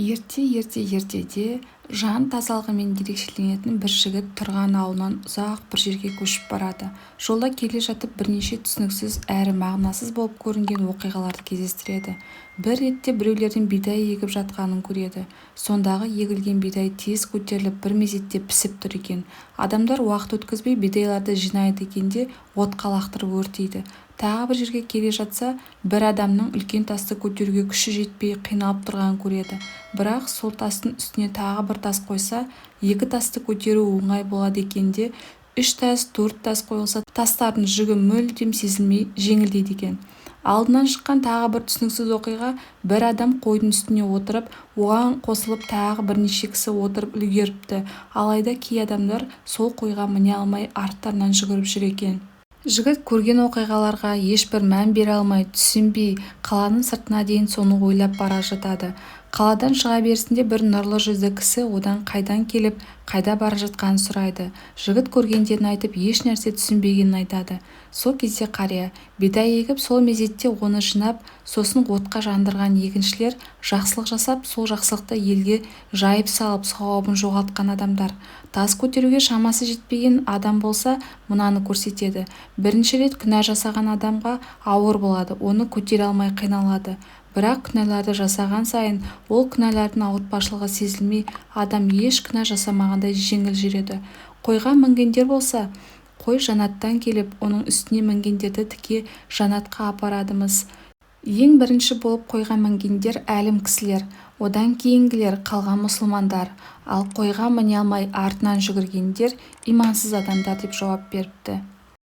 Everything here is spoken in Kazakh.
Ертеде жан тазалығымен ерекшеленетін бір жігіт тұрған ауылынан ұзақ бір жерге көшіп барады. Жолда келе жатып бірнеше түсініксіз әрі мағынасыз болып көрінген оқиғаларды кездестіреді. Бір ретте біреулердің бидай егіп жатқанын көреді. Сондағы егілген бидай тез көтеріліп бір мезетте пісіп тұр екен. Адамдар уақыт өткізбей бидайларды жинайды екен де отқа лақтырып өртейді. Тағы бір жерге келе жатса, бір адамның үлкен тасты көтеруге күші жетпей қиналып тұрғанын көреді. Бірақ сол тастың үстіне тағы бір тас қойса, екі тасты көтеру оңай болады екен де, 3 тас, 4 тас қойылса, тастардың жүгі мүлдем сезілмей жеңілдейді екен. Алдынан шыққан тағы бір түсініксіз оқиға: бір адам қойдың үстіне отырып, оған қосылып тағы бірнеше кісі отырып үлгеріпті. Алайда кей адамдар сол қойға міне алмай арттарынан жүгіріп жүр екен. Жігіт көрген оқиғаларға ешбір мән бере алмай, түсінбей, қаланың сыртына дейін соны ойлап бара жатады. Қаладан шыға берісінде бір нұрлы жүзді кісі одан қайдан келіп, қайда бара жатқанын сұрайды. Жігіт көргендерін айтып, еш нәрсе түсінбегенін айтады. Сол кезде қария бидай егіп, сол мезетте оны жинап, сосын отқа жандырған егіншілер, жақсылық жасап, сол жақсылықты елге жайып салып, сауабын жоғалтқан адамдар. Тас көтеруге шамасы жетпеген адам болса, мынаны көрсетеді. Бірінші рет күнә жасаған адамға ауыр болады, оны көтере алмай қиналады. Бірақ күнәларды жасаған сайын ол күнәлардың ауыртпашылығы сезілмей, адам еш күнә жасамағандай жеңіл жүреді. Қойға мінгендер болса, қой жанаттан келіп, оның үстіне мінгендерді тіке жанатқа апарадымыз. Ең бірінші болып қойға мінгендер әлім кісілер, одан кейінгілер қалған мұсылмандар, ал қойға міне алмай артынан жүгіргендер имансыз адамдар деп жауап беріпті.